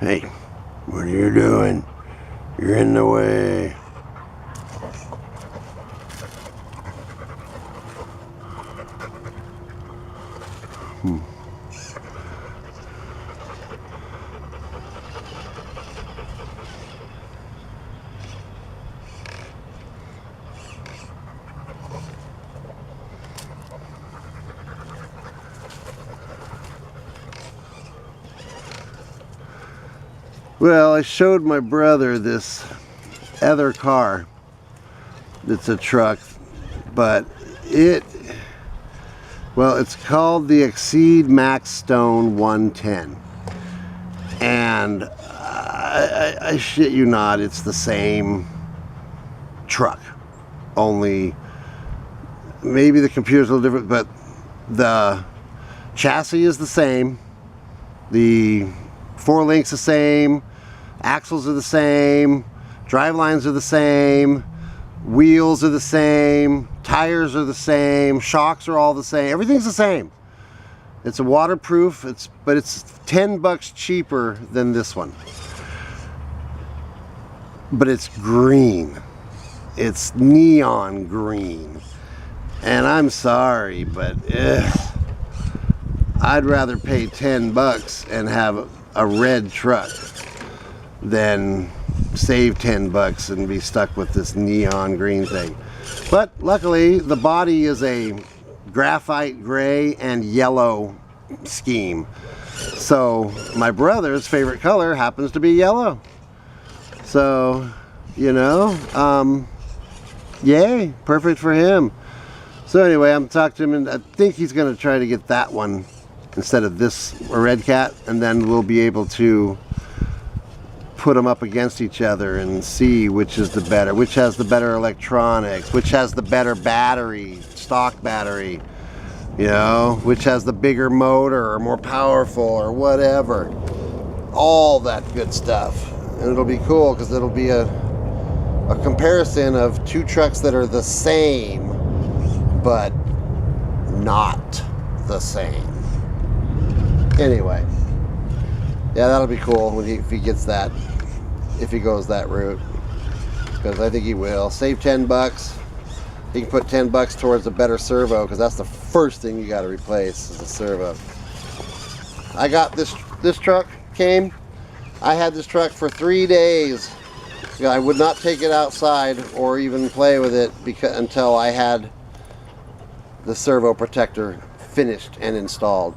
Hey, what are you doing? You're in the way. Well, I showed my brother this other car that's a truck, but it's called the Exceed Max Stone 110. And I shit you not, it's the same truck. Only maybe the computer's a little different, but the chassis is the same. The four links the same. Axles are the same. Drive lines are the same. Wheels are the same. Tires are the same. Shocks are all the same. Everything's the same. It's a waterproof. But it's $10 cheaper than this one. But it's green. It's neon green. And I'm sorry, but I'd rather pay $10 and have a red truck than save $10 and be stuck with this neon green thing. But luckily the body is a graphite gray and yellow scheme, so my brother's favorite color happens to be yellow. So you know, yay, perfect for him. So anyway, I'm talking to him, and I think he's going to try to get that one instead of this Red Cat, and then we'll be able to put them up against each other and see which is the better, which has the better electronics, which has the better battery, stock battery, you know, which has the bigger motor or more powerful or whatever, all that good stuff. And it'll be cool because it'll be a comparison of two trucks that are the same but not the same. Anyway, yeah, that'll be cool if he gets that, if he goes that route, because I think he will save $10. He can put $10 towards a better servo, because that's the first thing you got to replace is the servo. I got this truck came. I had this truck for 3 days. I would not take it outside or even play with it until I had the servo protector finished and installed,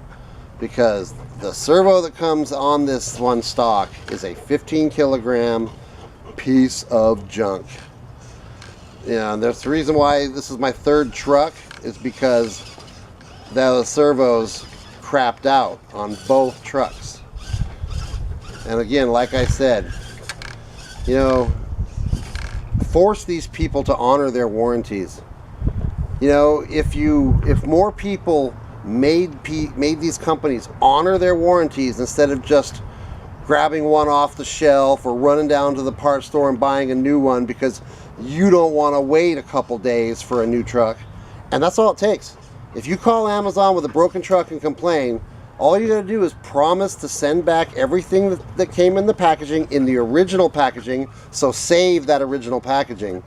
because the servo that comes on this one stock is a 15 kilogram piece of junk. Yeah, and that's the reason why this is my third truck, is because the servos crapped out on both trucks. And again, like I said, you know, force these people to honor their warranties. You know, if more people made these companies honor their warranties instead of just grabbing one off the shelf or running down to the parts store and buying a new one because you don't want to wait a couple days for a new truck. And that's all it takes. If you call Amazon with a broken truck and complain, all you got to do is promise to send back everything that came in the packaging in the original packaging. So save that original packaging.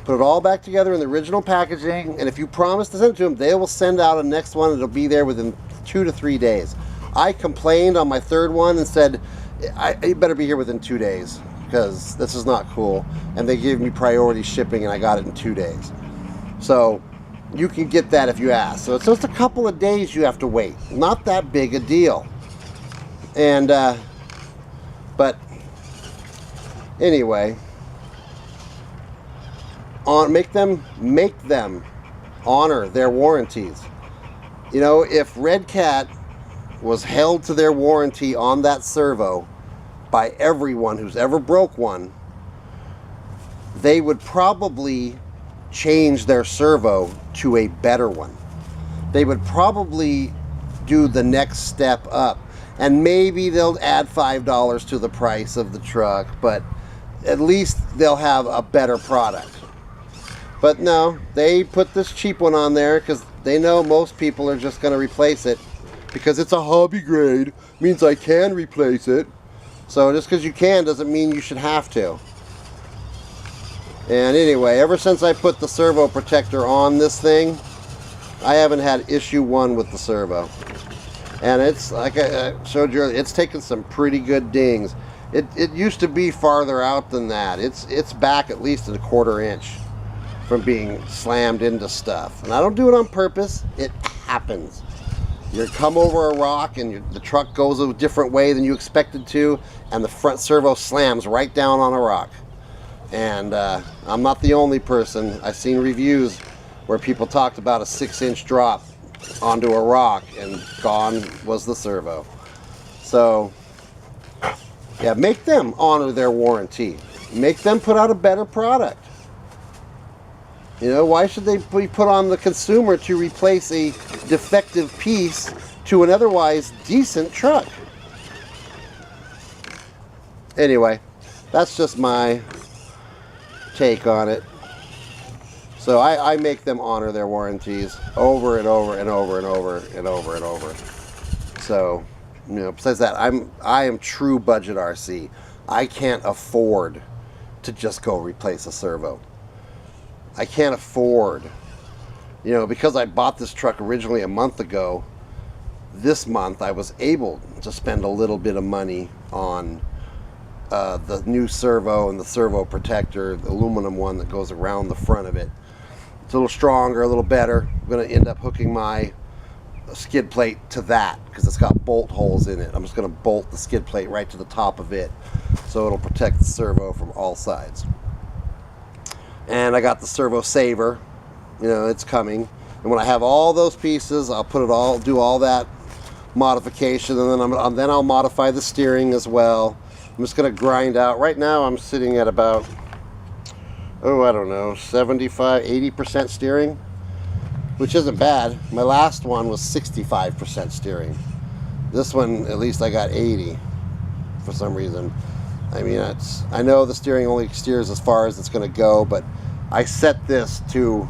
Put it all back together in the original packaging, and if you promise to send it to them, they will send out a next one. It'll be there within 2 to 3 days. I complained on my third one and said, it better be here within 2 days, because this is not cool. And they gave me priority shipping, and I got it in 2 days. So you can get that if you ask. So it's just a couple of days you have to wait. Not that big a deal. And but anyway, make them honor their warranties. You know, if Red Cat was held to their warranty on that servo by everyone who's ever broke one, they would probably change their servo to a better one. They would probably do the next step up, and maybe they'll add $5 to the price of the truck, but at least they'll have a better product. But no, they put this cheap one on there because they know most people are just going to replace it because it's a hobby grade, means I can replace it. So just because you can doesn't mean you should have to. And anyway, ever since I put the servo protector on this thing, I haven't had issue one with the servo. And it's, like I showed you earlier, it's taken some pretty good dings. It used to be farther out than that. It's back at least a 1/4 inch from being slammed into stuff. And I don't do it on purpose. It happens. You come over a rock and the truck goes a different way than you expected to, and the front servo slams right down on a rock. And I'm not the only person. I've seen reviews where people talked about a 6-inch drop onto a rock and gone was the servo. So yeah, make them honor their warranty. Make them put out a better product. You know, why should they be put on the consumer to replace a defective piece to an otherwise decent truck? Anyway, that's just my take on it. So I make them honor their warranties over and over and over and over and over and over. So, you know, besides that, I am true budget RC. I can't afford to just go replace a servo. I can't afford, you know, because I bought this truck originally a month ago. This month I was able to spend a little bit of money on the new servo and the servo protector, the aluminum one that goes around the front of it. It's a little stronger, a little better. I'm going to end up hooking my skid plate to that because it's got bolt holes in it. I'm just going to bolt the skid plate right to the top of it so it'll protect the servo from all sides. And I got the servo saver, you know, it's coming. And when I have all those pieces, I'll put it all, do all that modification, and then I'll modify the steering as well. I'm just going to grind out. Right now I'm sitting at about, oh, I don't know, 75, 80% steering, which isn't bad. My last one was 65% steering. This one, at least I got 80 for some reason. I mean, I know the steering only steers as far as it's going to go, but I set this to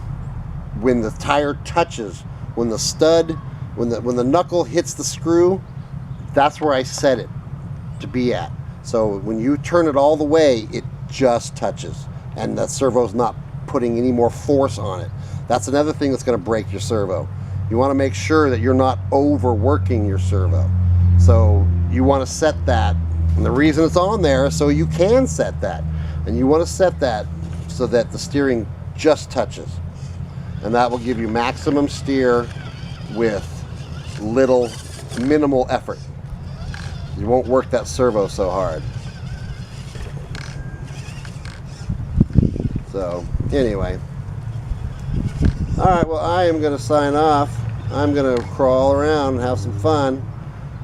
when the tire touches, when the stud, when the knuckle hits the screw, that's where I set it to be at. So when you turn it all the way, it just touches, and the servo's not putting any more force on it. That's another thing that's going to break your servo. You want to make sure that you're not overworking your servo. So you want to set that, and the reason it's on there is so you can set that. And you want to set that so that the steering just touches. And that will give you maximum steer with minimal effort. You won't work that servo so hard. So, anyway. Alright, well, I am going to sign off. I'm going to crawl around and have some fun.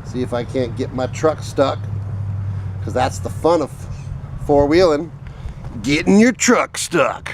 See if I can't get my truck stuck. Because that's the fun of four-wheeling. Getting your truck stuck.